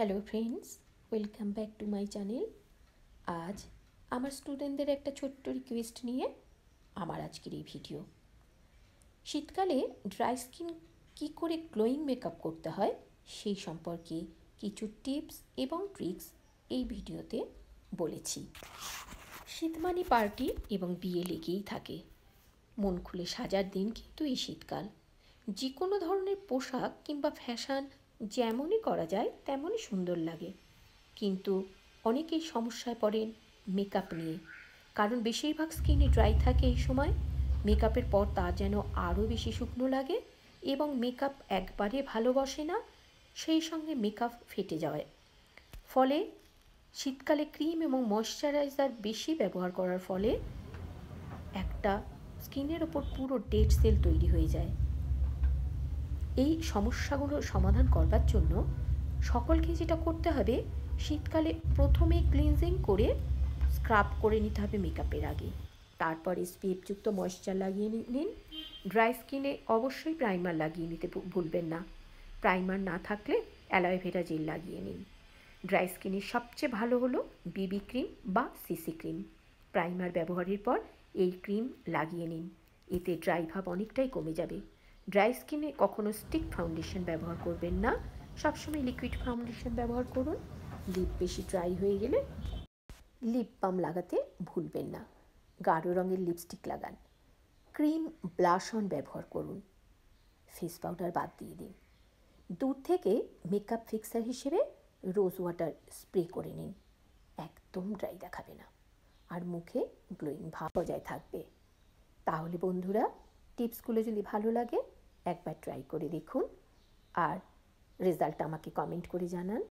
Hello friends, welcome back to my channel. আজ আমার স্টুডেন্টদের একটা ছোট্ট রিকোয়েস্ট নিয়ে আমার আজকের এই ভিডিও। শীতকালে ড্রাই স্কিন কী করে গ্লোয়িং মেকআপ করতে হয় সেই সম্পর্কে কিছু টিপস এবং ট্রিক্স এই ভিডিওতে বলেছি। শীত মানে পার্টি এবং বিয়ে লেগেই থাকে। মন খুলে সাজার দিন কিন্তু এই শীতকাল। যে কোনো ধরনের পোশাক কিংবা ফ্যাশন যেমনই করা যায় তেমনই সুন্দর লাগে, কিন্তু অনেকেই সমস্যায় পড়েন মেকআপ নিয়ে, কারণ বেশিরভাগ স্কিনে ড্রাই থাকে এই সময়। মেকআপের পর তা যেন আরও বেশি শুকনো লাগে এবং মেকআপ একবারে ভালো বসে না, সেই সঙ্গে মেকআপ ফেটে যায়। ফলে শীতকালে ক্রিম এবং ময়শ্চারাইজার বেশি ব্যবহার করার ফলে একটা স্কিনের ওপর পুরো ডেড সেল তৈরি হয়ে যায়। এই সমস্যাগুলো সমাধান করবার জন্য সকলকে যেটা করতে হবে, শীতকালে প্রথমে ক্লিনজিং করে স্ক্রাব করে নিতে হবে মেকআপের আগে। তারপর এসপিএফযুক্ত ময়েশ্চার লাগিয়ে নিন। ড্রাই স্কিনে অবশ্যই প্রাইমার লাগিয়ে নিতে ভুলবেন না। প্রাইমার না থাকলে অ্যালোভেরা জেল লাগিয়ে নিন। ড্রাই স্কিনের সবচেয়ে ভালো হলো বিবি ক্রিম বা সিসি ক্রিম। প্রাইমার ব্যবহারের পর এই ক্রিম লাগিয়ে নিন, এতে ড্রাই ভাব অনেকটাই কমে যাবে। ড্রাই স্কিনে কখনো স্টিক ফাউন্ডেশন ব্যবহার করবেন না, সবসময় লিকুইড ফাউন্ডেশন ব্যবহার করুন। লিপ বেশি ড্রাই হয়ে গেলে লিপ বাম লাগাতে ভুলবেন না। গাঢ় রঙের লিপস্টিক লাগান। ক্রিম ব্লাশ অন ব্যবহার করুন। ফেস পাউডার বাদ দিয়ে দিন। দূর থেকে মেকআপ ফিক্সার হিসেবে রোজ ওয়াটার স্প্রে করে নিন। একদম ড্রাই দেখাবে না, আর মুখে গ্লোয়িং ভাব বজায় থাকবে। তাহলে বন্ধুরা, টিপসগুলো যদি ভালো লাগে একবার ট্রাই করে দেখুন, আর রেজাল্ট আমাকে কমেন্ট করে জানান।